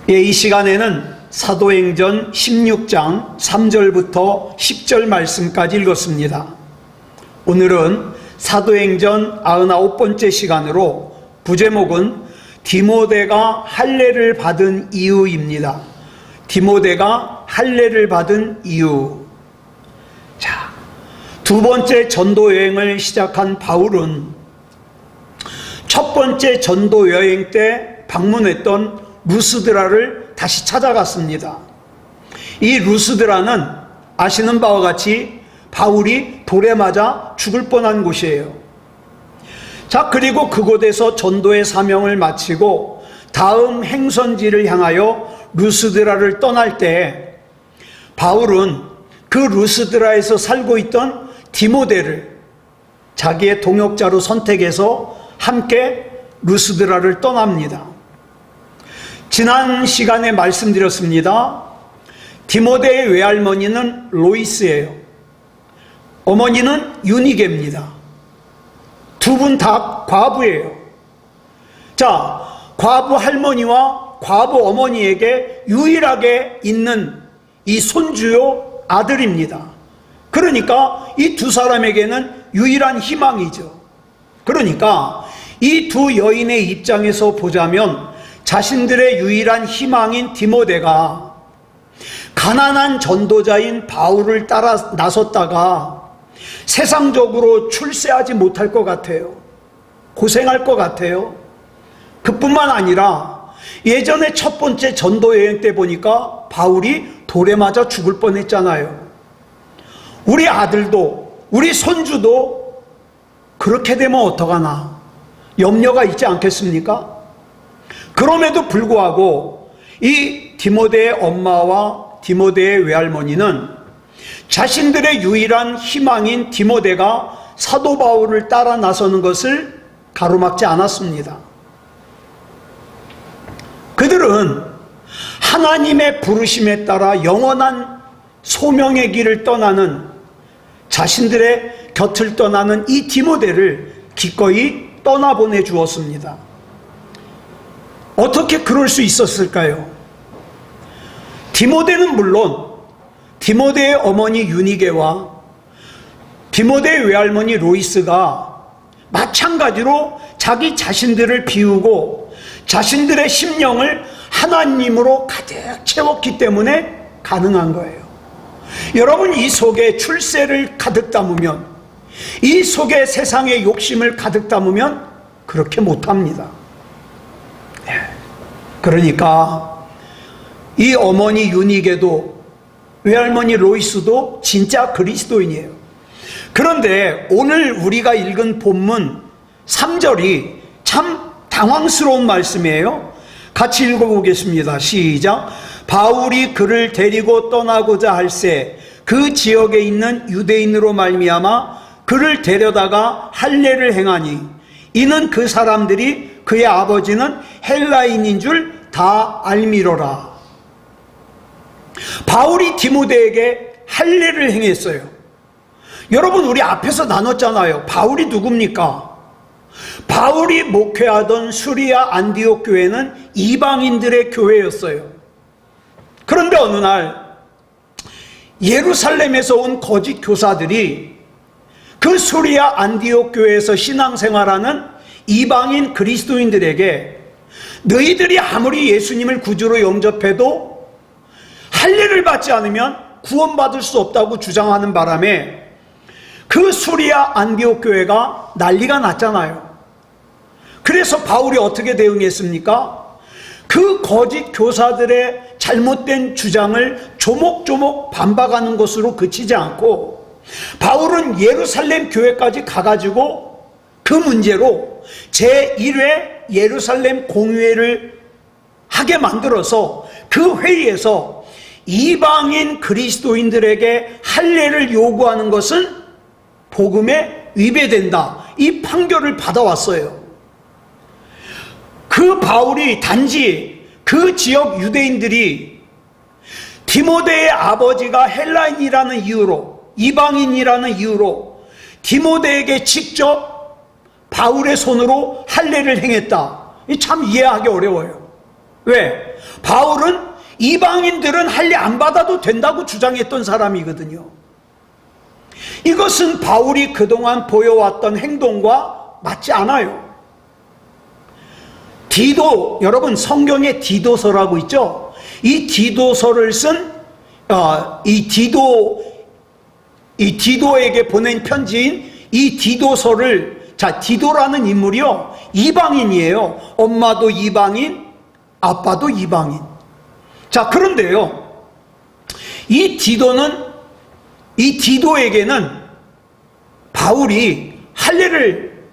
이 시간에는 사도행전 16장 3절부터 10절 말씀까지 읽었습니다. 오늘은 사도행전 99번째 시간으로 부제목은 디모데가 할례를 받은 이유입니다. 디모데가 할례를 받은 이유. 자, 두 번째 전도 여행을 시작한 바울은 첫 번째 전도 여행 때 방문했던 루스드라를 다시 찾아갔습니다. 이 루스드라는 아시는 바와 같이 바울이 돌에 맞아 죽을 뻔한 곳이에요. 자, 그리고 그곳에서 전도의 사명을 마치고 다음 행선지를 향하여 루스드라를 떠날 때 바울은 그 루스드라에서 살고 있던 디모데를 자기의 동역자로 선택해서 함께 루스드라를 떠납니다. 지난 시간에 말씀드렸습니다. 디모데의 외할머니는 로이스예요. 어머니는 유니게입니다. 두 분 다 과부예요. 자, 과부 할머니와 과부 어머니에게 유일하게 있는 이 손주요 아들입니다. 그러니까 이 두 사람에게는 유일한 희망이죠. 그러니까 이 두 여인의 입장에서 보자면 자신들의 유일한 희망인 디모데가 가난한 전도자인 바울을 따라 나섰다가 세상적으로 출세하지 못할 것 같아요. 고생할 것 같아요. 그뿐만 아니라 예전에 첫 번째 전도 여행 때 보니까 바울이 돌에 맞아 죽을 뻔했잖아요. 우리 아들도 우리 손주도 그렇게 되면 어떡하나 염려가 있지 않겠습니까? 그럼에도 불구하고 이 디모데의 엄마와 디모데의 외할머니는 자신들의 유일한 희망인 디모데가 사도 바울을 따라 나서는 것을 가로막지 않았습니다. 그들은 하나님의 부르심에 따라 영원한 소명의 길을 떠나는 자신들의 곁을 떠나는 이 디모데를 기꺼이 떠나보내 주었습니다. 어떻게 그럴 수 있었을까요? 디모데는 물론 디모데의 어머니 유니게와 디모데의 외할머니 로이스가 마찬가지로 자기 자신들을 비우고 자신들의 심령을 하나님으로 가득 채웠기 때문에 가능한 거예요. 여러분, 이 속에 출세를 가득 담으면, 이 속에 세상의 욕심을 가득 담으면 그렇게 못합니다. 그러니까 이 어머니 유니게도 외할머니 로이스도 진짜 그리스도인이에요. 그런데 오늘 우리가 읽은 본문 3절이 참 당황스러운 말씀이에요. 같이 읽어보겠습니다. 시작. 바울이 그를 데리고 떠나고자 할새 그 지역에 있는 유대인으로 말미암아 그를 데려다가 할례를 행하니 이는 그 사람들이 그의 아버지는 헬라인인 줄 다 알미러라. 바울이 디모데에게 할례를 행했어요. 여러분, 우리 앞에서 나눴잖아요. 바울이 누굽니까? 바울이 목회하던 수리아 안디옥 교회는 이방인들의 교회였어요. 그런데 어느 날 예루살렘에서 온 거짓 교사들이 그 수리아 안디옥 교회에서 신앙생활하는 이방인 그리스도인들에게 너희들이 아무리 예수님을 구주로 영접해도 할례를 받지 않으면 구원받을 수 없다고 주장하는 바람에 그 수리아 안디옥 교회가 난리가 났잖아요. 그래서 바울이 어떻게 대응했습니까? 그 거짓 교사들의 잘못된 주장을 조목조목 반박하는 것으로 그치지 않고 바울은 예루살렘 교회까지 가가지고 그 문제로 제1회 예루살렘 공회를 하게 만들어서 그 회의에서 이방인 그리스도인들에게 할례를 요구하는 것은 복음에 위배된다, 이 판결을 받아왔어요. 그 바울이 단지 그 지역 유대인들이 디모데의 아버지가 헬라인이라는 이유로, 이방인이라는 이유로 디모데에게 직접 바울의 손으로 할례를 행했다, 참 이해하기 어려워요. 왜? 바울은 이방인들은 할례 안 받아도 된다고 주장했던 사람이거든요. 이것은 바울이 그동안 보여왔던 행동과 맞지 않아요. 디도, 여러분 성경에 디도서라고 있죠? 이 디도서를 쓴 이 디도에게 보낸 편지인 이 디도서를, 자, 디도라는 인물이요, 이방인이에요. 엄마도 이방인, 아빠도 이방인. 자, 그런데요, 이 디도에게는 바울이 할례를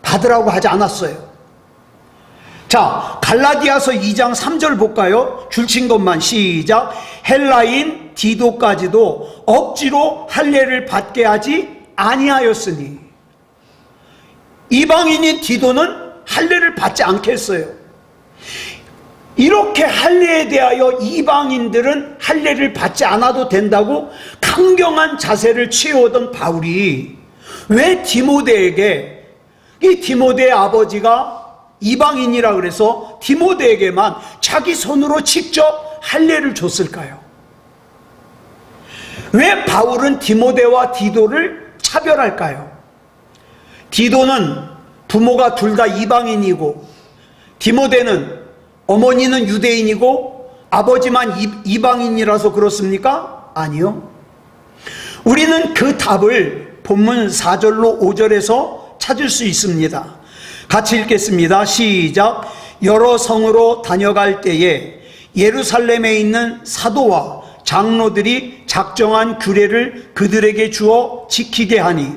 받으라고 하지 않았어요. 자, 갈라디아서 2장 3절 볼까요? 줄친 것만 시작. 헬라인 디도까지도 억지로 할례를 받게 하지 아니하였으니. 이방인인 디도는 할례를 받지 않겠어요. 이렇게 할례에 대하여 이방인들은 할례를 받지 않아도 된다고 강경한 자세를 취해오던 바울이 왜 디모데에게, 이 디모데의 아버지가 이방인이라 그래서 디모데에게만 자기 손으로 직접 할례를 줬을까요? 왜 바울은 디모데와 디도를 차별할까요? 디도는 부모가 둘 다 이방인이고, 디모데는 어머니는 유대인이고 아버지만 이방인이라서 그렇습니까? 아니요. 우리는 그 답을 본문 4절로 5절에서 찾을 수 있습니다. 같이 읽겠습니다. 시작. 여러 성으로 다녀갈 때에 예루살렘에 있는 사도와 장로들이 작정한 규례를 그들에게 주어 지키게 하니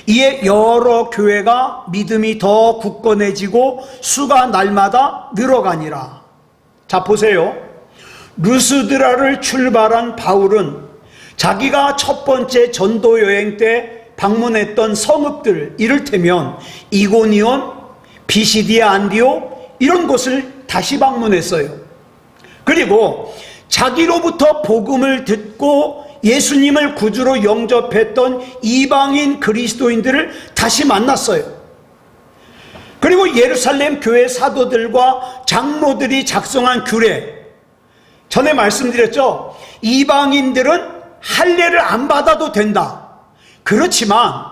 이에 여러 교회가 믿음이 더 굳건해지고 수가 날마다 늘어가니라. 자, 보세요. 루스드라를 출발한 바울은 자기가 첫 번째 전도 여행 때 방문했던 성읍들, 이를테면 이고니온, 비시디아, 안디옥, 이런 곳을 다시 방문했어요. 그리고 자기로부터 복음을 듣고 예수님을 구주로 영접했던 이방인 그리스도인들을 다시 만났어요. 그리고 예루살렘 교회 사도들과 장로들이 작성한 규례, 전에 말씀드렸죠. 이방인들은 할례를 안 받아도 된다. 그렇지만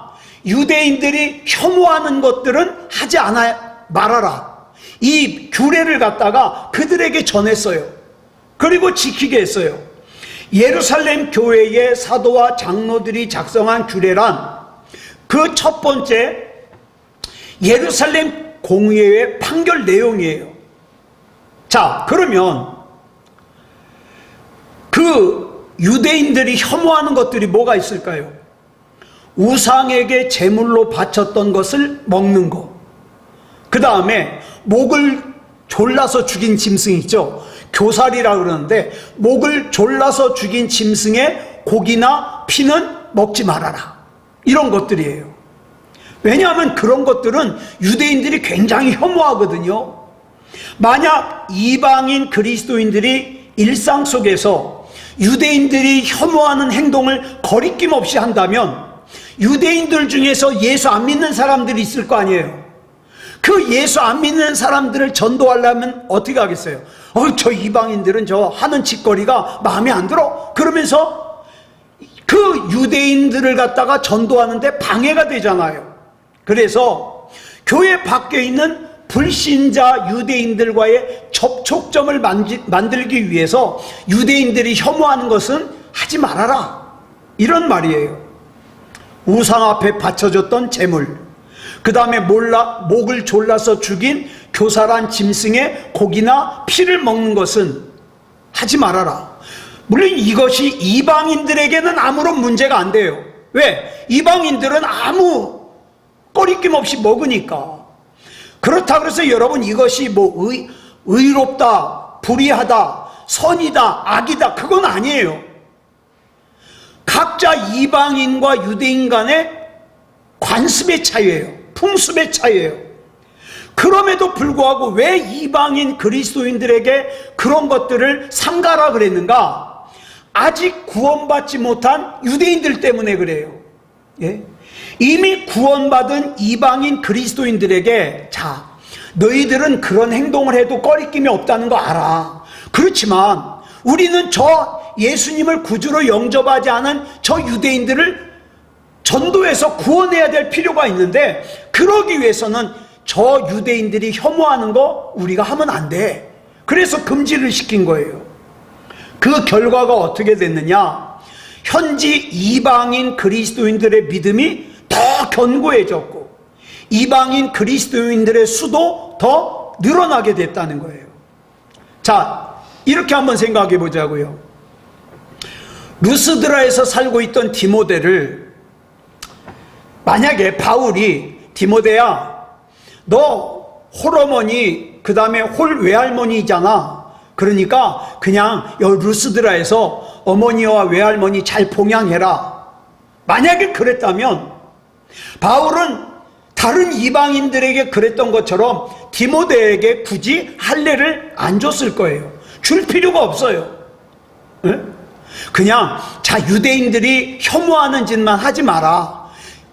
유대인들이 혐오하는 것들은 하지 말아라. 이 규례를 갖다가 그들에게 전했어요. 그리고 지키게 했어요. 예루살렘 교회의 사도와 장로들이 작성한 규례란 그 첫 번째 예루살렘 공회의 판결 내용이에요. 자, 그러면 그 유대인들이 혐오하는 것들이 뭐가 있을까요? 우상에게 제물로 바쳤던 것을 먹는 것, 그 다음에 목을 졸라서 죽인 짐승 있죠. 교살이라 그러는데 목을 졸라서 죽인 짐승의 고기나 피는 먹지 말아라. 이런 것들이에요. 왜냐하면 그런 것들은 유대인들이 굉장히 혐오하거든요. 만약 이방인 그리스도인들이 일상 속에서 유대인들이 혐오하는 행동을 거리낌 없이 한다면 유대인들 중에서 예수 안 믿는 사람들이 있을 거 아니에요. 그 예수 안 믿는 사람들을 전도하려면 어떻게 하겠어요? 저 이방인들은 저 하는 짓거리가 마음에 안 들어? 그러면서 그 유대인들을 갖다가 전도하는데 방해가 되잖아요. 그래서 교회 밖에 있는 불신자 유대인들과의 접촉점을 만들기 위해서 유대인들이 혐오하는 것은 하지 말아라. 이런 말이에요. 우상 앞에 바쳐졌던 제물, 그 다음에 목을 졸라서 죽인 교살한 짐승의 고기나 피를 먹는 것은 하지 말아라. 물론 이것이 이방인들에게는 아무런 문제가 안 돼요. 왜? 이방인들은 아무 꺼리낌 없이 먹으니까. 그렇다고 해서 여러분 이것이 뭐 의롭다, 불의하다, 선이다, 악이다, 그건 아니에요. 각자 이방인과 유대인 간의 관습의 차이예요. 풍습의 차이예요. 그럼에도 불구하고 왜 이방인 그리스도인들에게 그런 것들을 삼가라 그랬는가? 아직 구원받지 못한 유대인들 때문에 그래요. 예? 이미 구원받은 이방인 그리스도인들에게, 자, 너희들은 그런 행동을 해도 꺼리낌이 없다는 거 알아. 그렇지만 우리는 저 예수님을 구주로 영접하지 않은 저 유대인들을 전도해서 구원해야 될 필요가 있는데, 그러기 위해서는 저 유대인들이 혐오하는 거 우리가 하면 안 돼. 그래서 금지를 시킨 거예요. 그 결과가 어떻게 됐느냐? 현지 이방인 그리스도인들의 믿음이 더 견고해졌고 이방인 그리스도인들의 수도 더 늘어나게 됐다는 거예요. 자, 이렇게 한번 생각해 보자고요. 루스드라에서 살고 있던 디모데를 만약에 바울이 디모데야, 너 홀어머니 그 다음에 홀 외할머니잖아. 그러니까 그냥 여기 루스드라에서 어머니와 외할머니 잘 봉양해라. 만약에 그랬다면 바울은 다른 이방인들에게 그랬던 것처럼 디모데에게 굳이 할례를 안 줬을 거예요. 줄 필요가 없어요. 네? 그냥 자, 유대인들이 혐오하는 짓만 하지 마라.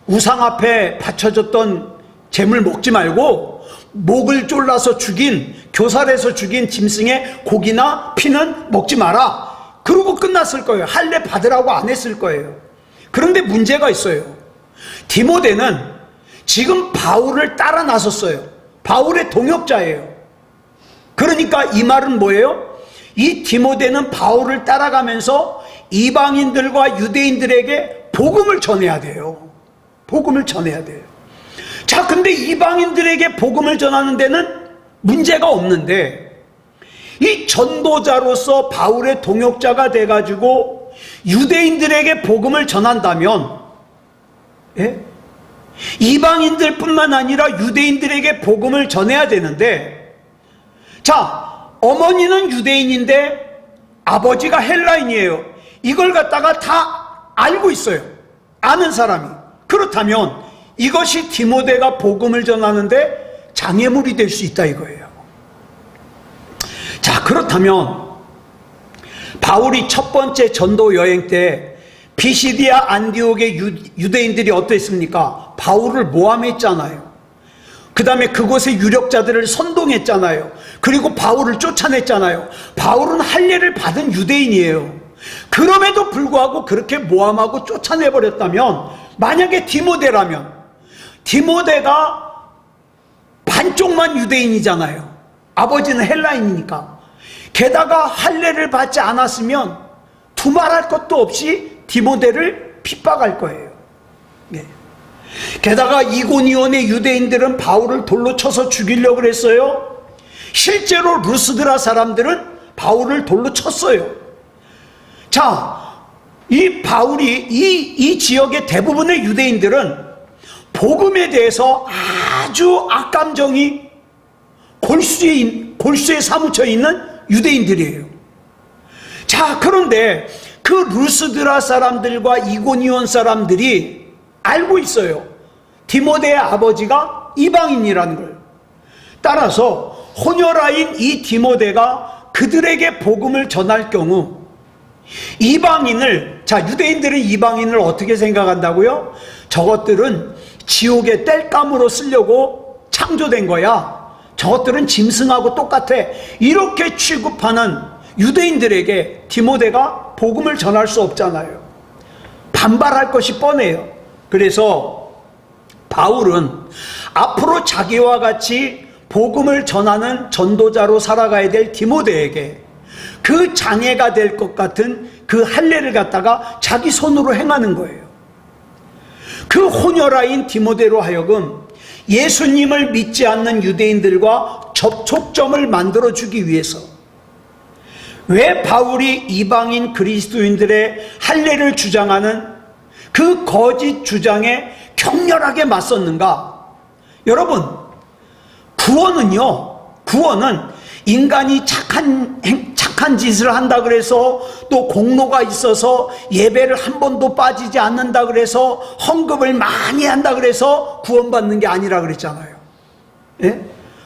우상 앞에 바쳐졌던 재물 먹지 말고 목을 졸라서 죽인, 교살해서 죽인 짐승의 고기나 피는 먹지 마라. 그러고 끝났을 거예요. 할례 받으라고 안 했을 거예요. 그런데 문제가 있어요. 디모데는 지금 바울을 따라 나섰어요. 바울의 동역자예요. 그러니까 이 말은 뭐예요? 이 디모데는 바울을 따라가면서 이방인들과 유대인들에게 복음을 전해야 돼요. 복음을 전해야 돼요. 자, 근데 이방인들에게 복음을 전하는 데는 문제가 없는데, 이 전도자로서 바울의 동역자가 돼가지고 유대인들에게 복음을 전한다면, 예? 이방인들 뿐만 아니라 유대인들에게 복음을 전해야 되는데, 자, 어머니는 유대인인데 아버지가 헬라인이에요. 이걸 갖다가 다 알고 있어요. 아는 사람이. 그렇다면 이것이 디모데가 복음을 전하는데 장애물이 될 수 있다 이거예요. 자, 그렇다면 바울이 첫 번째 전도 여행 때 비시디아 안디옥의 유대인들이 어땠습니까? 바울을 모함했잖아요. 그 다음에 그곳의 유력자들을 선동했잖아요. 그리고 바울을 쫓아냈잖아요. 바울은 할례를 받은 유대인이에요. 그럼에도 불구하고 그렇게 모함하고 쫓아내버렸다면, 만약에 디모데라면, 디모데가 반쪽만 유대인이잖아요. 아버지는 헬라인이니까. 게다가 할례를 받지 않았으면 두말할 것도 없이 디모데를 핍박할 거예요. 네. 게다가 이고니온의 유대인들은 바울을 돌로 쳐서 죽이려고 했어요. 실제로 루스드라 사람들은 바울을 돌로 쳤어요. 자, 이 바울이 이 지역의 대부분의 유대인들은 복음에 대해서 아주 악감정이 골수에 사무쳐 있는 유대인들이에요. 자, 그런데 그 루스드라 사람들과 이고니온 사람들이 알고 있어요. 디모데의 아버지가 이방인이라는 걸. 따라서 혼혈아인 이 디모데가 그들에게 복음을 전할 경우 이방인을, 자, 유대인들은 이방인을 어떻게 생각한다고요? 저것들은 지옥의 땔감으로 쓰려고 창조된 거야. 저것들은 짐승하고 똑같아. 이렇게 취급하는 유대인들에게 디모데가 복음을 전할 수 없잖아요. 반발할 것이 뻔해요. 그래서 바울은 앞으로 자기와 같이 복음을 전하는 전도자로 살아가야 될 디모데에게 그 장애가 될 것 같은 그 할례를 갖다가 자기 손으로 행하는 거예요. 그 혼혈아인 디모데로 하여금 예수님을 믿지 않는 유대인들과 접촉점을 만들어주기 위해서, 왜 바울이 이방인 그리스도인들의 할례를 주장하는 그 거짓 주장에 격렬하게 맞섰는가? 여러분, 구원은 인간이 착한 짓을 한다 그래서, 또 공로가 있어서 예배를 한 번도 빠지지 않는다 그래서, 헌금을 많이 한다 그래서 구원받는 게 아니라 그랬잖아요. 예?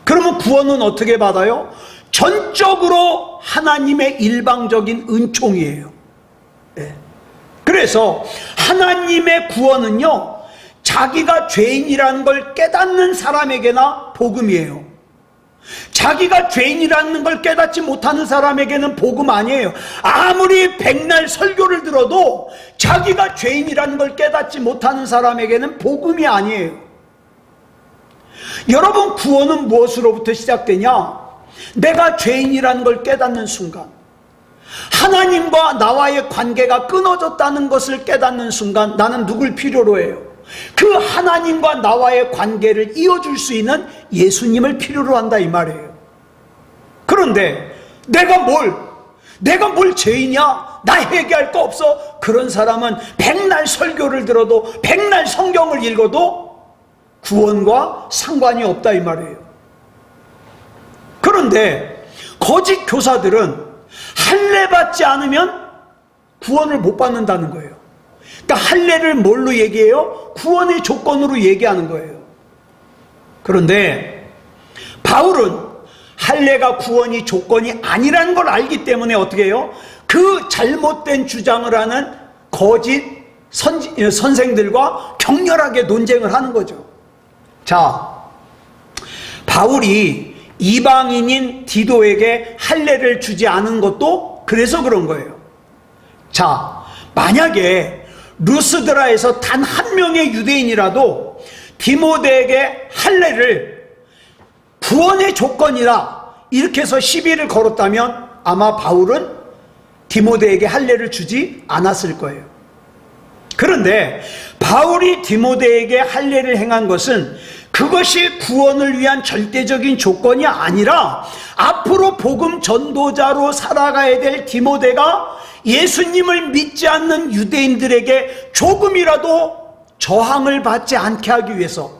그러면 구원은 어떻게 받아요? 전적으로 하나님의 일방적인 은총이에요. 예. 그래서 하나님의 구원은요, 자기가 죄인이라는 걸 깨닫는 사람에게나 복음이에요. 자기가 죄인이라는 걸 깨닫지 못하는 사람에게는 복음 아니에요. 아무리 백날 설교를 들어도 자기가 죄인이라는 걸 깨닫지 못하는 사람에게는 복음이 아니에요. 여러분, 구원은 무엇으로부터 시작되냐? 내가 죄인이라는 걸 깨닫는 순간, 하나님과 나와의 관계가 끊어졌다는 것을 깨닫는 순간, 나는 누굴 필요로 해요? 그 하나님과 나와의 관계를 이어줄 수 있는 예수님을 필요로 한다, 이 말이에요. 그런데 내가 뭘 죄인이야? 나 회개할 거 없어? 그런 사람은 백날 설교를 들어도, 백날 성경을 읽어도 구원과 상관이 없다, 이 말이에요. 그런데 거짓 교사들은 할례 받지 않으면 구원을 못 받는다는 거예요. 그러니까 할례를 뭘로 얘기해요? 구원의 조건으로 얘기하는 거예요. 그런데 바울은 할례가 구원이 조건이 아니라는 걸 알기 때문에 어떻게 해요? 그 잘못된 주장을 하는 거짓 선생들과 격렬하게 논쟁을 하는 거죠. 자, 바울이 이방인인 디도에게 할례를 주지 않은 것도 그래서 그런 거예요. 자, 만약에 루스드라에서 단 한 명의 유대인이라도 디모데에게 할례를 구원의 조건이라 이렇게 해서 시비를 걸었다면 아마 바울은 디모데에게 할례를 주지 않았을 거예요. 그런데 바울이 디모데에게 할례를 행한 것은 그것이 구원을 위한 절대적인 조건이 아니라 앞으로 복음 전도자로 살아가야 될 디모데가 예수님을 믿지 않는 유대인들에게 조금이라도 저항을 받지 않게 하기 위해서,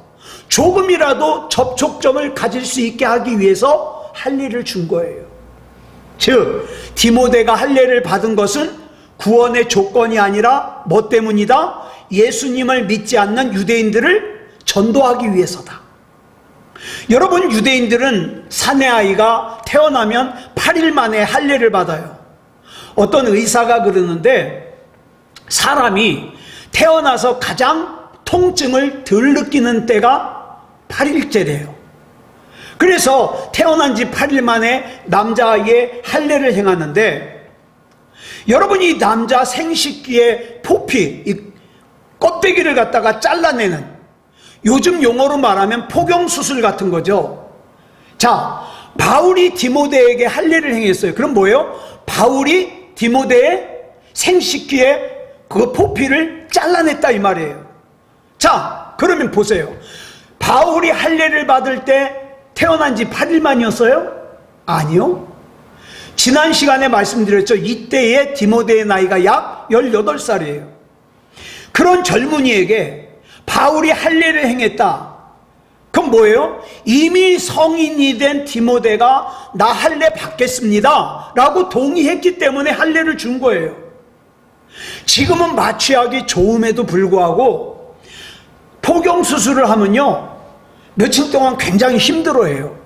조금이라도 접촉점을 가질 수 있게 하기 위해서 할례를 준 거예요. 즉, 디모데가 할례를 받은 것은 구원의 조건이 아니라 뭐 때문이다? 예수님을 믿지 않는 유대인들을 전도하기 위해서다. 여러분, 유대인들은 사내 아이가 태어나면 8일 만에 할례를 받아요. 어떤 의사가 그러는데 사람이 태어나서 가장 통증을 덜 느끼는 때가 8일째래요. 그래서 태어난 지 8일 만에 남자아이의 할례를 행하는데, 여러분이 남자 생식기의 포피, 이 껍데기를 갖다가 잘라내는, 요즘 용어로 말하면 포경수술 같은 거죠. 자, 바울이 디모데에게 할례를 행했어요. 그럼 뭐예요? 바울이 디모데의 생식기의 그 포피를 잘라냈다, 이 말이에요. 자, 그러면 보세요. 바울이 할례를 받을 때 태어난 지 8일 만이었어요? 아니요. 지난 시간에 말씀드렸죠. 이때의 디모데의 나이가 약 18살이에요. 그런 젊은이에게 바울이 할례를 행했다. 그럼 뭐예요? 이미 성인이 된 디모데가 나 할례 받겠습니다 라고 동의했기 때문에 할례를 준 거예요. 지금은 마취하기 좋음에도 불구하고 포경수술을 하면요, 며칠 동안 굉장히 힘들어해요.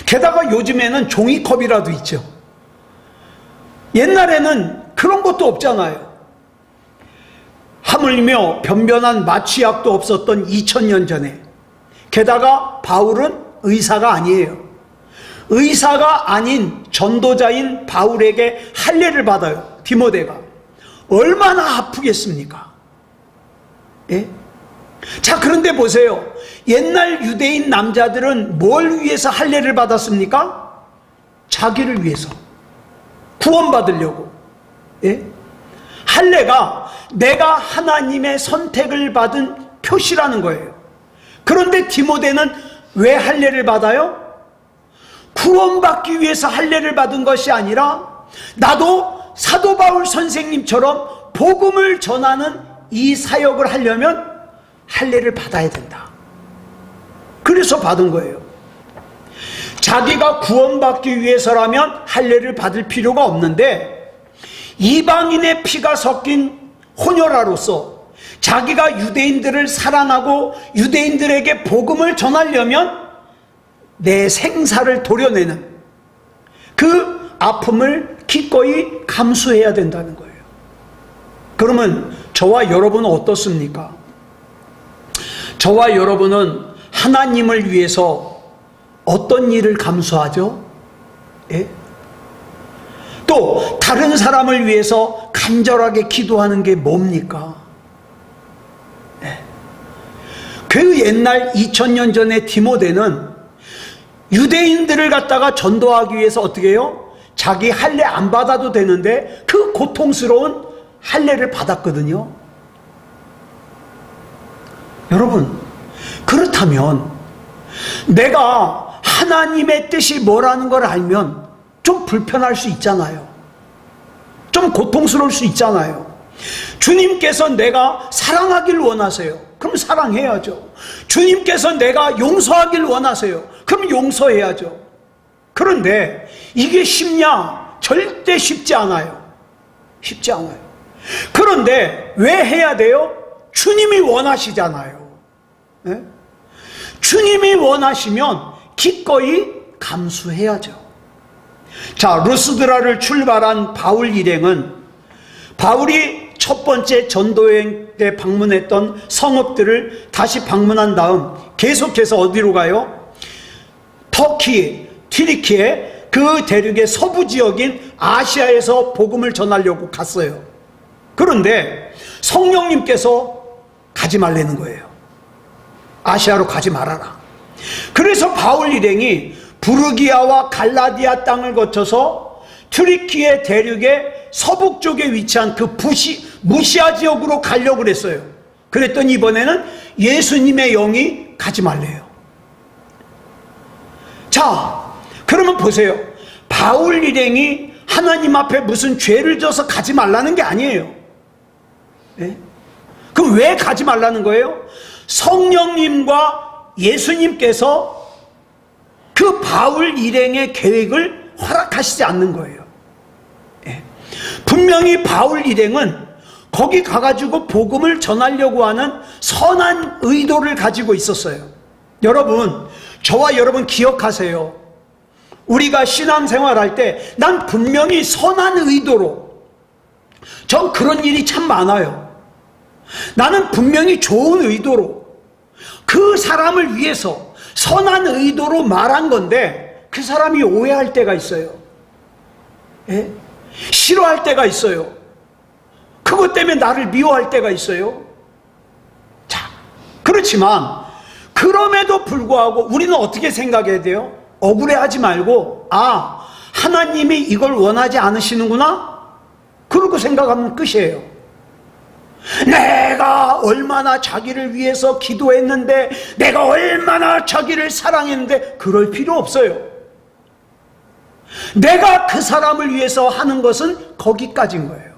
게다가 요즘에는 종이컵이라도 있죠. 옛날에는 그런 것도 없잖아요. 하물며 변변한 마취약도 없었던 2000년 전에. 게다가 바울은 의사가 아니에요. 의사가 아닌 전도자인 바울에게 할례를 받아요, 디모데가. 얼마나 아프겠습니까? 예? 자, 그런데 보세요. 옛날 유대인 남자들은 뭘 위해서 할례를 받았습니까? 자기를 위해서, 구원받으려고. 예? 할례가 내가 하나님의 선택을 받은 표시라는 거예요. 그런데 디모데는 왜 할례를 받아요? 구원받기 위해서 할례를 받은 것이 아니라 나도 사도 바울 선생님처럼 복음을 전하는 이 사역을 하려면 할례를 받아야 된다. 그래서 받은 거예요. 자기가 구원받기 위해서라면 할례를 받을 필요가 없는데, 이방인의 피가 섞인 혼혈아로서 자기가 유대인들을 사랑하고 유대인들에게 복음을 전하려면 내 생사를 도려내는 그 아픔을 기꺼이 감수해야 된다는 거예요. 그러면 저와 여러분은 어떻습니까? 저와 여러분은 하나님을 위해서 어떤 일을 감수하죠? 예? 또 다른 사람을 위해서 간절하게 기도하는 게 뭡니까? 예. 그 옛날 2000년 전에 디모데는 유대인들을 갖다가 전도하기 위해서 어떻게 해요? 자기 할례 안 받아도 되는데 그 고통스러운 할례를 받았거든요. 여러분, 그렇다면 내가 하나님의 뜻이 뭐라는 걸 알면 좀 불편할 수 있잖아요. 좀 고통스러울 수 있잖아요. 주님께서 내가 사랑하길 원하세요. 그럼 사랑해야죠. 주님께서 내가 용서하길 원하세요. 그럼 용서해야죠. 그런데 이게 쉽냐? 절대 쉽지 않아요. 쉽지 않아요. 그런데 왜 해야 돼요? 주님이 원하시잖아요. 네? 주님이 원하시면 기꺼이 감수해야죠. 자, 루스드라를 출발한 바울 일행은 바울이 첫 번째 전도여행 때 방문했던 성읍들을 다시 방문한 다음 계속해서 어디로 가요? 터키, 튀르키예, 그 대륙의 서부 지역인 아시아에서 복음을 전하려고 갔어요. 그런데 성령님께서 가지 말라는 거예요. 아시아로 가지 말아라. 그래서 바울 일행이 부르기아와 갈라디아 땅을 거쳐서 튀르키예 대륙의 서북쪽에 위치한 그 무시아 지역으로 가려고 그랬어요. 그랬더니 이번에는 예수님의 영이 가지 말래요. 자, 그러면 보세요. 바울 일행이 하나님 앞에 무슨 죄를 져서 가지 말라는 게 아니에요. 네? 그럼 왜 가지 말라는 거예요? 성령님과 예수님께서 그 바울 일행의 계획을 허락하시지 않는 거예요. 네. 분명히 바울 일행은 거기 가가지고 복음을 전하려고 하는 선한 의도를 가지고 있었어요. 여러분, 저와 여러분 기억하세요. 우리가 신앙생활할 때 난 분명히 선한 의도로, 전 그런 일이 참 많아요. 나는 분명히 좋은 의도로 그 사람을 위해서 선한 의도로 말한 건데 그 사람이 오해할 때가 있어요. 예? 싫어할 때가 있어요. 그것 때문에 나를 미워할 때가 있어요. 자, 그렇지만 그럼에도 불구하고 우리는 어떻게 생각해야 돼요? 억울해하지 말고, 아, 하나님이 이걸 원하지 않으시는구나? 그러고 생각하면 끝이에요. 내가 얼마나 자기를 위해서 기도했는데, 내가 얼마나 자기를 사랑했는데, 그럴 필요 없어요. 내가 그 사람을 위해서 하는 것은 거기까지인 거예요.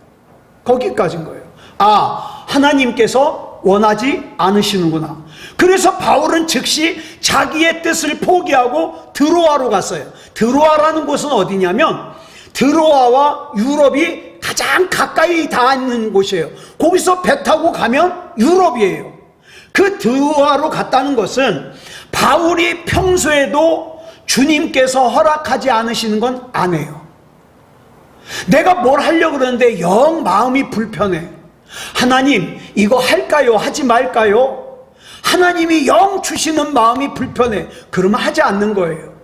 거기까지인 거예요. 아, 하나님께서 원하지 않으시는구나. 그래서 바울은 즉시 자기의 뜻을 포기하고 드로아로 갔어요. 드로아라는 곳은 어디냐면 드로아와 유럽이 가장 가까이 닿는 곳이에요. 거기서 배 타고 가면 유럽이에요. 그 드로아로 갔다는 것은 바울이 평소에도 주님께서 허락하지 않으시는 건 안 해요. 내가 뭘 하려고 그러는데 영 마음이 불편해. 하나님, 이거 할까요? 하지 말까요? 하나님이 영 주시는 마음이 불편해. 그러면 하지 않는 거예요.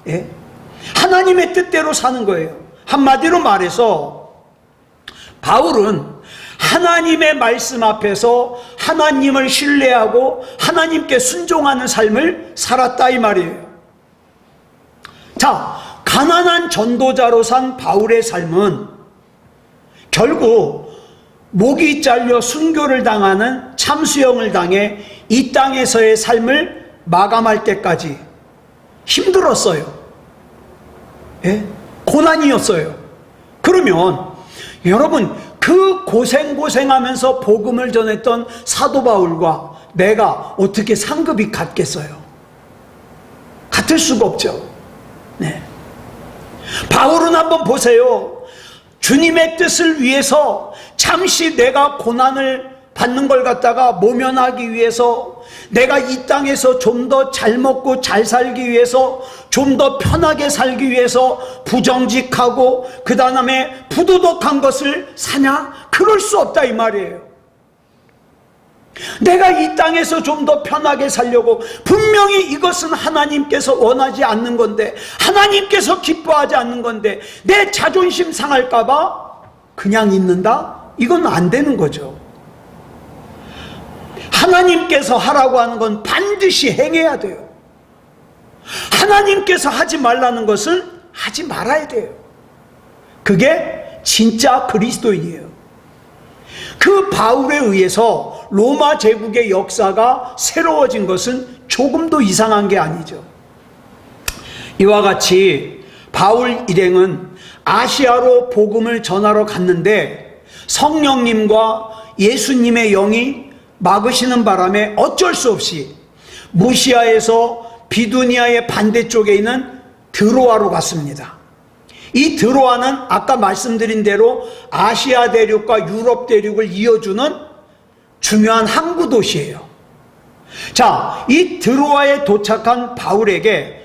예? 하나님의 뜻대로 사는 거예요. 한마디로 말해서 바울은 하나님의 말씀 앞에서 하나님을 신뢰하고 하나님께 순종하는 삶을 살았다 이 말이에요. 자, 가난한 전도자로 산 바울의 삶은 결국 목이 잘려 순교를 당하는 참수형을 당해 이 땅에서의 삶을 마감할 때까지 힘들었어요. 예? 고난이었어요. 그러면 여러분, 그 고생하면서 복음을 전했던 사도 바울과 내가 어떻게 상급이 같겠어요? 같을 수가 없죠. 네. 바울은 한번 보세요. 주님의 뜻을 위해서 잠시 내가 고난을 받는 걸 갖다가 모면하기 위해서, 내가 이 땅에서 좀 더 잘 먹고 잘 살기 위해서, 좀 더 편하게 살기 위해서 부정직하고 그 다음에 부도덕한 것을 사냐? 그럴 수 없다 이 말이에요. 내가 이 땅에서 좀 더 편하게 살려고, 분명히 이것은 하나님께서 원하지 않는 건데, 하나님께서 기뻐하지 않는 건데, 내 자존심 상할까봐 그냥 있는다? 이건 안 되는 거죠. 하나님께서 하라고 하는 건 반드시 행해야 돼요. 하나님께서 하지 말라는 것은 하지 말아야 돼요. 그게 진짜 그리스도인이에요. 그 바울에 의해서 로마 제국의 역사가 새로워진 것은 조금도 이상한 게 아니죠. 이와 같이 바울 일행은 아시아로 복음을 전하러 갔는데 성령님과 예수님의 영이 막으시는 바람에 어쩔 수 없이 무시아에서 비두니아의 반대쪽에 있는 드로아로 갔습니다. 이 드로아는 아까 말씀드린 대로 아시아 대륙과 유럽 대륙을 이어주는 중요한 항구 도시예요. 자, 이 드로아에 도착한 바울에게,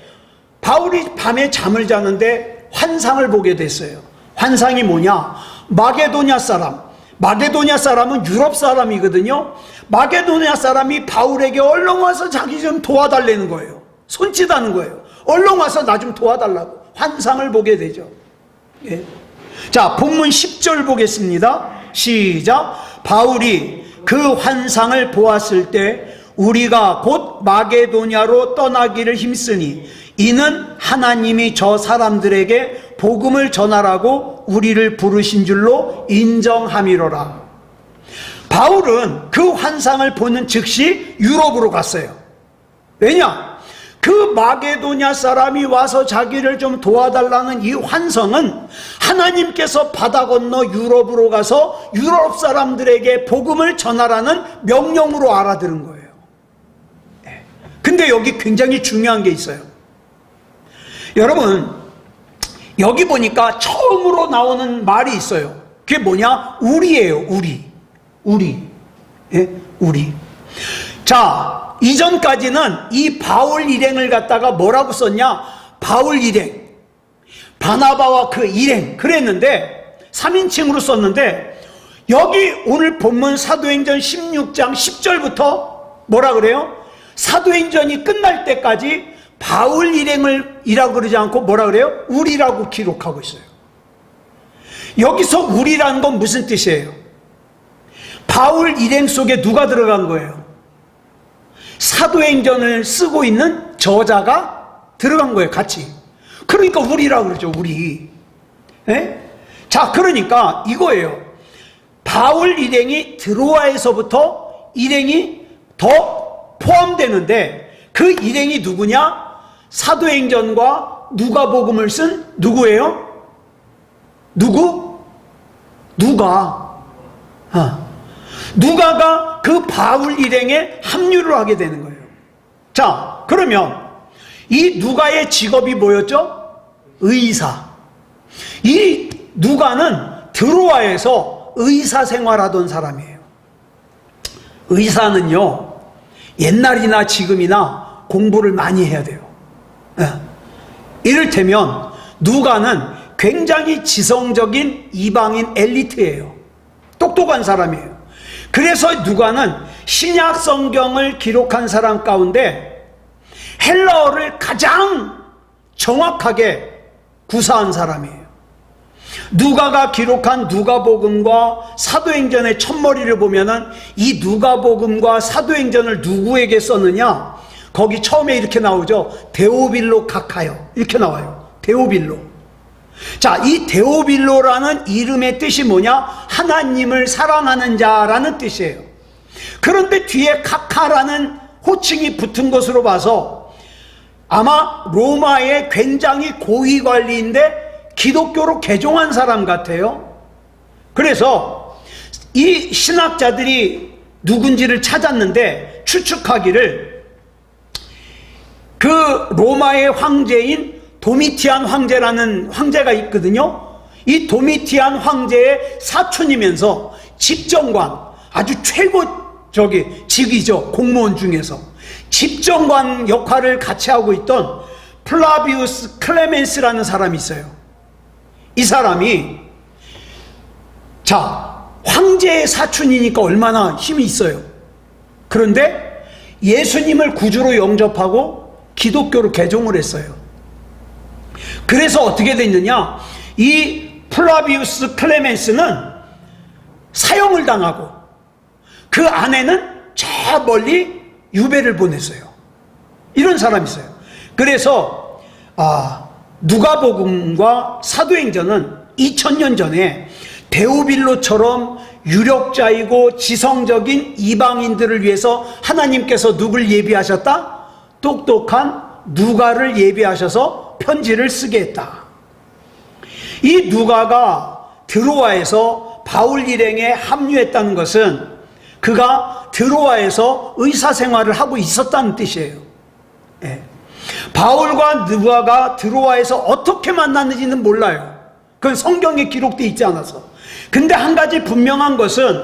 바울이 밤에 잠을 자는데 환상을 보게 됐어요. 환상이 뭐냐? 마게도냐 사람은 유럽 사람이거든요. 마게도냐 사람이 바울에게 얼른 와서 자기 좀 도와달라는 거예요. 손짓하는 거예요. 얼른 와서 나 좀 도와달라고 환상을 보게 되죠. 예. 자, 본문 10절 보겠습니다. 시작. 바울이 그 환상을 보았을 때 우리가 곧 마게도냐로 떠나기를 힘쓰니 이는 하나님이 저 사람들에게 복음을 전하라고 우리를 부르신 줄로 인정함이로라. 바울은 그 환상을 보는 즉시 유럽으로 갔어요. 왜냐? 그 마게도냐 사람이 와서 자기를 좀 도와달라는 이 환상은 하나님께서 바다 건너 유럽으로 가서 유럽 사람들에게 복음을 전하라는 명령으로 알아들은 거예요. 근데 여기 굉장히 중요한 게 있어요. 여러분, 여기 보니까 처음으로 나오는 말이 있어요. 그게 뭐냐? 우리예요. 우리. 예? 우리. 자, 이전까지는 이 바울 일행을 갖다가 뭐라고 썼냐? 바울 일행, 바나바와 그 일행 그랬는데 3인칭으로 썼는데, 여기 오늘 본문 사도행전 16장 10절부터 뭐라 그래요? 사도행전이 끝날 때까지 바울 일행을 이라고 그러지 않고 뭐라 그래요? 우리라고 기록하고 있어요. 여기서 우리라는 건 무슨 뜻이에요? 바울 일행 속에 누가 들어간 거예요? 사도행전을 쓰고 있는 저자가 들어간 거예요, 같이. 그러니까 우리라고 그러죠, 우리. 예? 자, 그러니까 이거예요. 바울 일행이 드로아에서부터 일행이 더 포함되는데, 그 일행이 누구냐? 사도행전과 누가복음을 쓴 누구예요? 누가가 그 바울 일행에 합류를 하게 되는 거예요. 자, 그러면 이 누가의 직업이 뭐였죠? 의사. 이 누가는 드로아에서 의사 생활하던 사람이에요. 의사는요, 옛날이나 지금이나 공부를 많이 해야 돼요. 이를테면 누가는 굉장히 지성적인 이방인 엘리트예요. 똑똑한 사람이에요. 그래서 누가는 신약 성경을 기록한 사람 가운데 헬라어를 가장 정확하게 구사한 사람이에요. 누가가 기록한 누가복음과 사도행전의 첫머리를 보면은 이 누가복음과 사도행전을 누구에게 썼느냐? 거기 처음에 이렇게 나오죠. 데오빌로 카카요. 이렇게 나와요. 데오빌로. 자, 이 데오빌로라는 이름의 뜻이 뭐냐? 하나님을 사랑하는 자라는 뜻이에요. 그런데 뒤에 카카라는 호칭이 붙은 것으로 봐서 아마 로마의 굉장히 고위 관리인데 기독교로 개종한 사람 같아요. 그래서 이 신학자들이 누군지를 찾았는데 추측하기를 그 로마의 황제인 도미티안 황제라는 황제가 있거든요. 이 도미티안 황제의 사촌이면서 집정관, 아주 직이죠. 공무원 중에서 집정관 역할을 같이 하고 있던 플라비우스 클레멘스라는 사람이 있어요. 이 사람이, 자, 황제의 사촌이니까 얼마나 힘이 있어요. 그런데 예수님을 구주로 영접하고 기독교로 개종을 했어요. 그래서 어떻게 됐느냐, 이 플라비우스 클레멘스는 사형을 당하고 그 아내는 저 멀리 유배를 보냈어요. 이런 사람이 있어요. 그래서 누가복음과 사도행전은 2000년 전에 데오빌로처럼 유력자이고 지성적인 이방인들을 위해서 하나님께서 누굴 예비하셨다? 똑똑한 누가를 예비하셔서 편지를 쓰게 했다. 이 누가가 드로아에서 바울 일행에 합류했다는 것은 그가 드로아에서 의사생활을 하고 있었다는 뜻이에요. 예. 바울과 누가가 드로아에서 어떻게 만났는지는 몰라요. 그건 성경에 기록되어 있지 않아서. 근데 한 가지 분명한 것은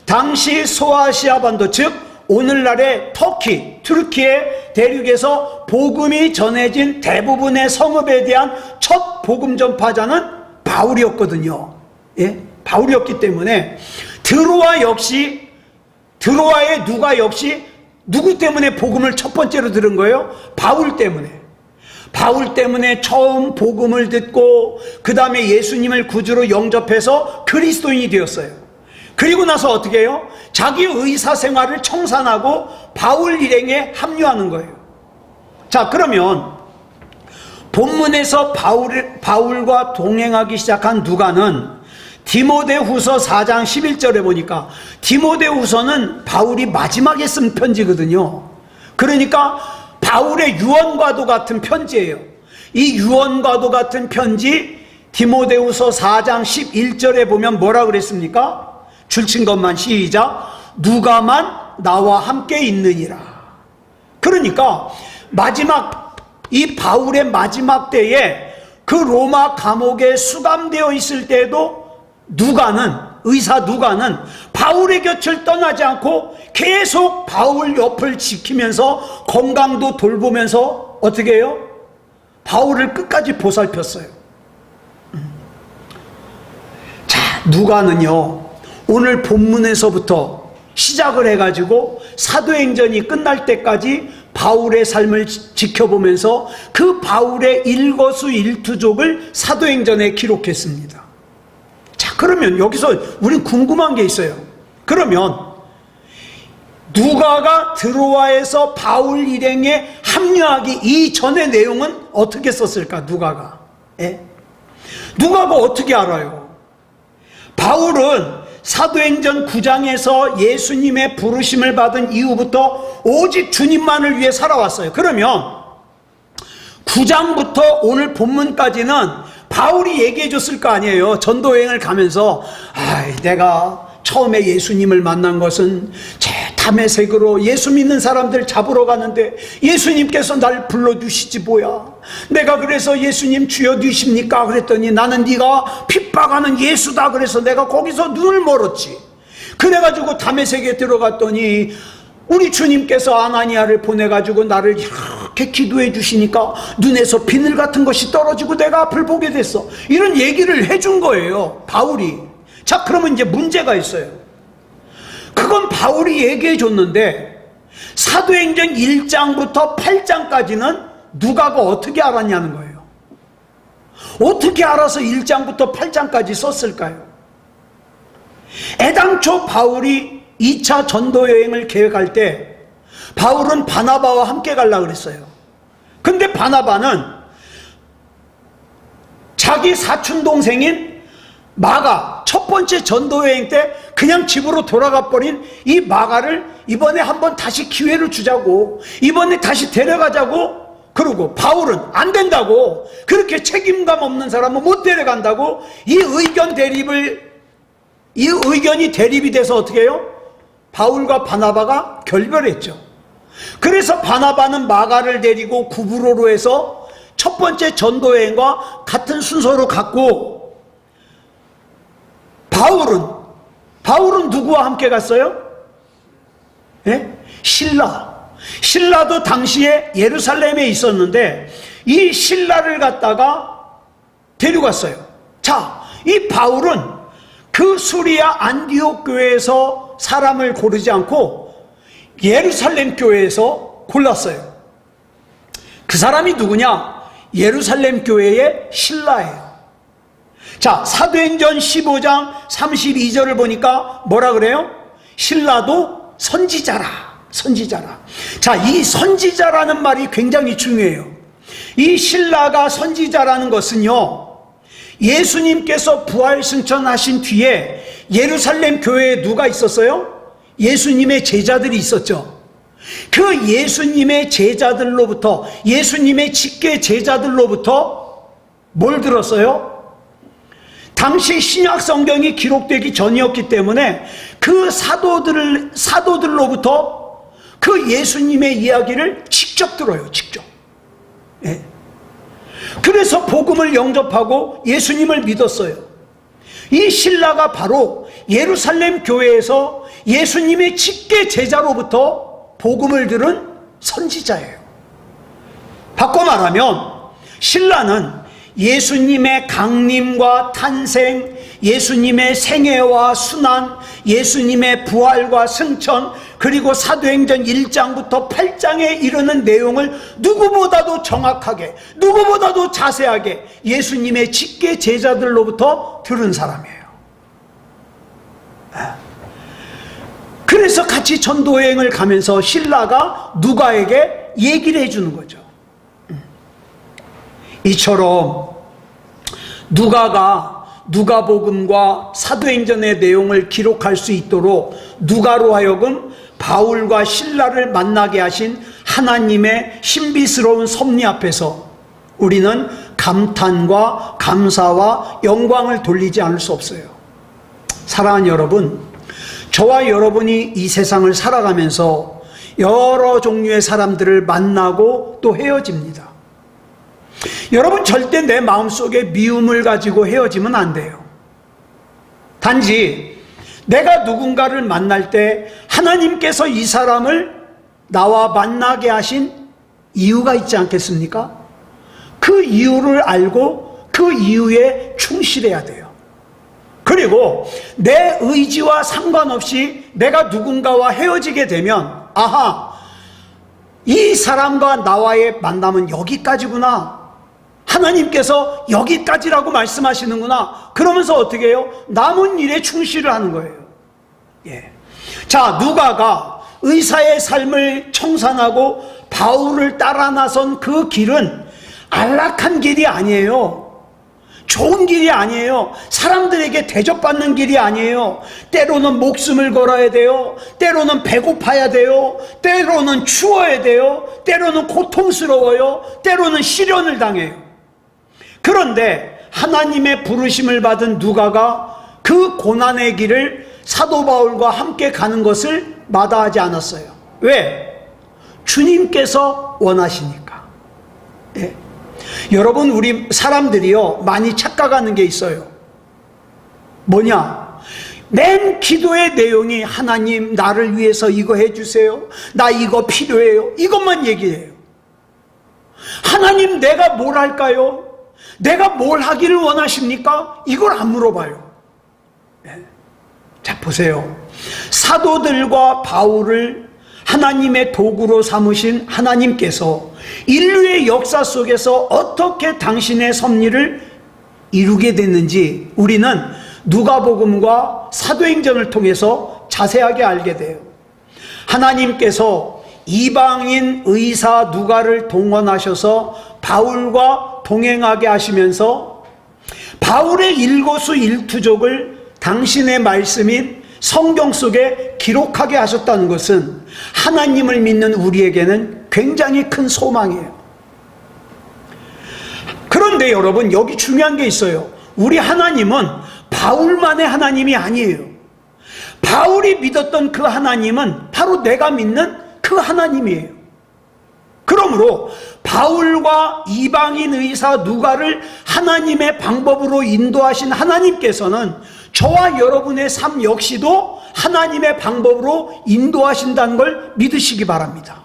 당시 소아시아 반도, 즉 오늘날의 터키, 튀르키예 대륙에서 복음이 전해진 대부분의 성읍에 대한 첫 복음 전파자는 바울이었거든요. 예? 바울이었기 때문에 드로아의 누가 역시 누구 때문에 복음을 첫 번째로 들은 거예요? 바울 때문에. 바울 때문에 처음 복음을 듣고 그 다음에 예수님을 구주로 영접해서 그리스도인이 되었어요. 그리고 나서 어떻게 해요? 자기 의사생활을 청산하고 바울 일행에 합류하는 거예요. 자, 그러면 본문에서 바울과 동행하기 시작한 누가는 디모데후서 4장 11절에 보니까, 디모데후서는 바울이 마지막에 쓴 편지거든요. 그러니까 바울의 유언과도 같은 편지예요. 이 유언과도 같은 편지 디모데후서 4장 11절에 보면 뭐라 그랬습니까? 줄친 것만 시작. 누가만 나와 함께 있느니라. 그러니까 이 바울의 마지막 때에 그 로마 감옥에 수감되어 있을 때에도 의사 누가는 바울의 곁을 떠나지 않고 계속 바울 옆을 지키면서 건강도 돌보면서 어떻게 해요? 바울을 끝까지 보살폈어요. 자, 누가는요, 오늘 본문에서부터 시작을 해가지고 사도행전이 끝날 때까지 바울의 삶을 지켜보면서 그 바울의 일거수일투족을 사도행전에 기록했습니다. 자, 그러면 여기서 우린 궁금한 게 있어요. 그러면 누가가 드로아에서 바울 일행에 합류하기 이전의 내용은 어떻게 썼을까? 누가가 어떻게 알아요? 바울은 사도행전 9장에서 예수님의 부르심을 받은 이후부터 오직 주님만을 위해 살아왔어요. 그러면 9장부터 오늘 본문까지는 바울이 얘기해 줬을 거 아니에요. 전도여행을 가면서 내가 처음에 예수님을 만난 것은 제 다메섹으로 예수 믿는 사람들 잡으러 가는데 예수님께서 날 불러주시지 뭐야. 내가 그래서 예수님 주여 누십니까? 그랬더니 나는 네가 핍박하는 예수다. 그래서 내가 거기서 눈을 멀었지. 그래가지고 다메섹에 들어갔더니 우리 주님께서 아나니아를 보내가지고 나를 이렇게 기도해 주시니까 눈에서 비늘 같은 것이 떨어지고 내가 앞을 보게 됐어. 이런 얘기를 해준 거예요, 바울이. 자, 그러면 이제 문제가 있어요. 그건 바울이 얘기해 줬는데 사도행전 1장부터 8장까지는 누가가 어떻게 알았냐는 거예요. 어떻게 알아서 1장부터 8장까지 썼을까요? 애당초 바울이 2차 전도여행을 계획할 때 바울은 바나바와 함께 가려고 그랬어요. 근데 바나바는 자기 사촌동생인 마가, 첫 번째 전도여행 때 그냥 집으로 돌아가 버린 이 마가를 이번에 한번 다시 기회를 주자고, 이번에 다시 데려가자고, 그러고 바울은 안 된다고, 그렇게 책임감 없는 사람은 못 데려간다고, 이 의견이 대립이 돼서 어떻게 해요? 바울과 바나바가 결별했죠. 그래서 바나바는 마가를 데리고 구브로로 해서 첫 번째 전도여행과 같은 순서로 갔고, 바울은 누구와 함께 갔어요? 신라도 당시에 예루살렘에 있었는데 이 신라를 갖다가 데려갔어요. 자, 이 바울은 그 수리아 안디옥 교회에서 사람을 고르지 않고 예루살렘 교회에서 골랐어요. 그 사람이 누구냐? 예루살렘 교회의 신라예요. 자, 사도행전 15장 32절을 보니까 뭐라 그래요? 신라도 선지자라, 선지자라. 자, 이 선지자라는 말이 굉장히 중요해요. 이 신라가 선지자라는 것은요, 예수님께서 부활 승천하신 뒤에 예루살렘 교회에 누가 있었어요? 예수님의 제자들이 있었죠. 그 예수님의 제자들로부터, 예수님의 직계 제자들로부터 뭘 들었어요? 당시 신약 성경이 기록되기 전이었기 때문에 그 사도들로부터 그 예수님의 이야기를 직접 들어요, 직접. 예. 그래서 복음을 영접하고 예수님을 믿었어요. 이 신라가 바로 예루살렘 교회에서 예수님의 직계 제자로부터 복음을 들은 선지자예요. 바꿔 말하면 신라는 예수님의 강림과 탄생, 예수님의 생애와 순환, 예수님의 부활과 승천, 그리고 사도행전 1장부터 8장에 이르는 내용을 누구보다도 정확하게, 누구보다도 자세하게 예수님의 직계 제자들로부터 들은 사람이에요. 그래서 같이 전도여행을 가면서 신라가 누가에게 얘기를 해주는 거죠. 이처럼 누가가 누가복음과 사도행전의 내용을 기록할 수 있도록 누가로 하여금 바울과 신라를 만나게 하신 하나님의 신비스러운 섭리 앞에서 우리는 감탄과 감사와 영광을 돌리지 않을 수 없어요. 사랑하는 여러분, 저와 여러분이 이 세상을 살아가면서 여러 종류의 사람들을 만나고 또 헤어집니다. 여러분, 절대 내 마음속에 미움을 가지고 헤어지면 안 돼요. 단지 내가 누군가를 만날 때 하나님께서 이 사람을 나와 만나게 하신 이유가 있지 않겠습니까? 그 이유를 알고 그 이유에 충실해야 돼요. 그리고 내 의지와 상관없이 내가 누군가와 헤어지게 되면, 아하, 이 사람과 나와의 만남은 여기까지구나, 하나님께서 여기까지라고 말씀하시는구나, 그러면서 어떻게 해요? 남은 일에 충실을 하는 거예요. 예. 자, 누가가 의사의 삶을 청산하고 바울을 따라 나선 그 길은 안락한 길이 아니에요. 좋은 길이 아니에요. 사람들에게 대접받는 길이 아니에요. 때로는 목숨을 걸어야 돼요. 때로는 배고파야 돼요. 때로는 추워야 돼요. 때로는 고통스러워요. 때로는 시련을 당해요. 그런데 하나님의 부르심을 받은 누가가 그 고난의 길을 사도 바울과 함께 가는 것을 마다하지 않았어요. 왜? 주님께서 원하시니까. 예. 여러분, 우리 사람들이요, 많이 착각하는 게 있어요. 뭐냐? 맨 기도의 내용이 하나님 나를 위해서 이거 해주세요, 나 이거 필요해요, 이것만 얘기해요. 하나님 내가 뭘 할까요? 내가 뭘 하기를 원하십니까? 이걸 안 물어봐요. 네. 자, 보세요. 사도들과 바울을 하나님의 도구로 삼으신 하나님께서 인류의 역사 속에서 어떻게 당신의 섭리를 이루게 됐는지 우리는 누가복음과 사도행전을 통해서 자세하게 알게 돼요. 하나님께서 이방인 의사 누가를 동원하셔서 바울과 동행하게 하시면서 바울의 일거수일투족을 당신의 말씀인 성경 속에 기록하게 하셨다는 것은 하나님을 믿는 우리에게는 굉장히 큰 소망이에요. 그런데 여러분, 여기 중요한 게 있어요. 우리 하나님은 바울만의 하나님이 아니에요. 바울이 믿었던 그 하나님은 바로 내가 믿는 그 하나님이에요. 그러므로 바울과 이방인 의사 누가를 하나님의 방법으로 인도하신 하나님께서는 저와 여러분의 삶 역시도 하나님의 방법으로 인도하신다는 걸 믿으시기 바랍니다.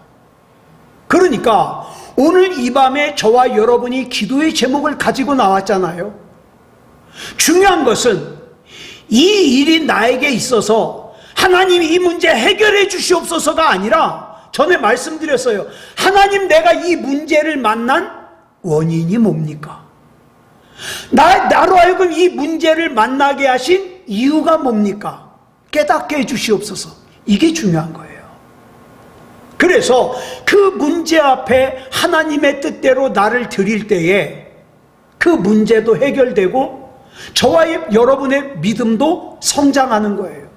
그러니까 오늘 이 밤에 저와 여러분이 기도의 제목을 가지고 나왔잖아요. 중요한 것은 이 일이 나에게 있어서 하나님 이 문제 해결해 주시옵소서가 아니라 전에 말씀드렸어요. 하나님, 내가 이 문제를 만난 원인이 뭡니까? 나로 하여금 이 문제를 만나게 하신 이유가 뭡니까? 깨닫게 해 주시옵소서. 이게 중요한 거예요. 그래서 그 문제 앞에 하나님의 뜻대로 나를 드릴 때에 그 문제도 해결되고 저와 여러분의 믿음도 성장하는 거예요.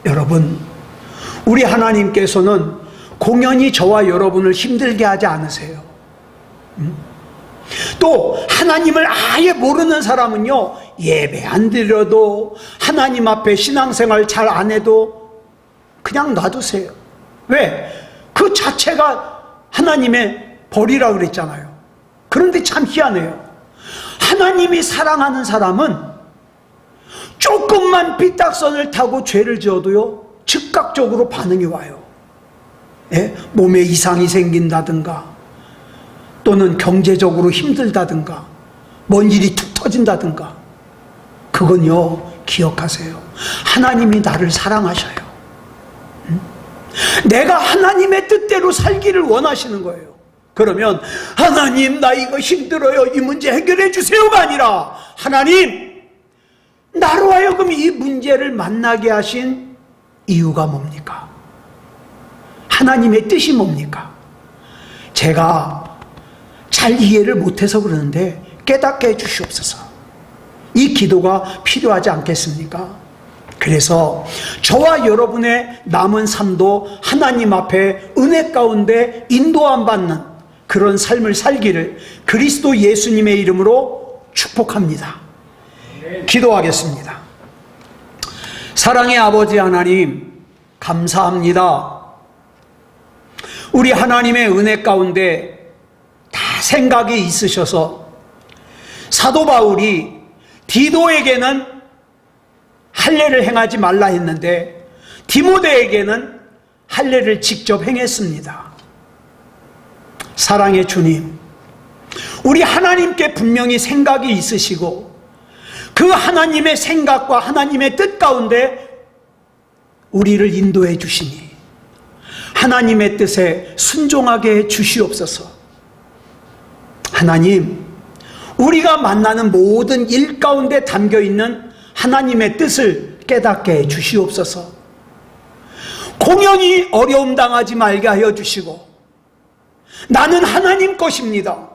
여러분, 우리 하나님께서는 공연히 저와 여러분을 힘들게 하지 않으세요. 또 하나님을 아예 모르는 사람은요, 예배 안 드려도 하나님 앞에 신앙생활 잘 안 해도 그냥 놔두세요. 왜? 그 자체가 하나님의 벌이라 그랬잖아요. 그런데 참 희한해요. 하나님이 사랑하는 사람은 조금만 삐딱선을 타고 죄를 지어도요, 즉각적으로 반응이 와요. 예? 몸에 이상이 생긴다든가, 또는 경제적으로 힘들다든가, 뭔 일이 툭 터진다든가, 그건요, 기억하세요. 하나님이 나를 사랑하셔요. 내가 하나님의 뜻대로 살기를 원하시는 거예요. 그러면 하나님, 나 이거 힘들어요, 이 문제 해결해 주세요가 아니라, 하나님, 나로 하여금 이 문제를 만나게 하신 이유가 뭡니까? 하나님의 뜻이 뭡니까? 제가 잘 이해를 못해서 그러는데 깨닫게 해 주시옵소서. 이 기도가 필요하지 않겠습니까? 그래서 저와 여러분의 남은 삶도 하나님 앞에 은혜 가운데 인도함 받는 그런 삶을 살기를 그리스도 예수님의 이름으로 축복합니다. 기도하겠습니다. 사랑의 아버지 하나님, 감사합니다. 우리 하나님의 은혜 가운데 다 생각이 있으셔서 사도 바울이 디도에게는 할례를 행하지 말라 했는데 디모데에게는 할례를 직접 행했습니다. 사랑의 주님, 우리 하나님께 분명히 생각이 있으시고 그 하나님의 생각과 하나님의 뜻 가운데 우리를 인도해 주시니 하나님의 뜻에 순종하게 해 주시옵소서. 하나님, 우리가 만나는 모든 일 가운데 담겨있는 하나님의 뜻을 깨닫게 해 주시옵소서. 공연히 어려움 당하지 말게 하여 주시고, 나는 하나님 것입니다,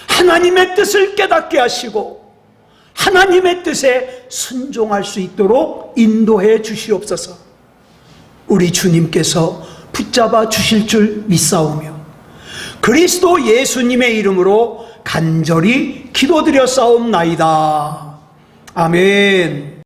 하나님의 뜻을 깨닫게 하시고 하나님의 뜻에 순종할 수 있도록 인도해 주시옵소서. 우리 주님께서 붙잡아 주실 줄 믿사오며 그리스도 예수님의 이름으로 간절히 기도드려 싸움나이다. 아멘.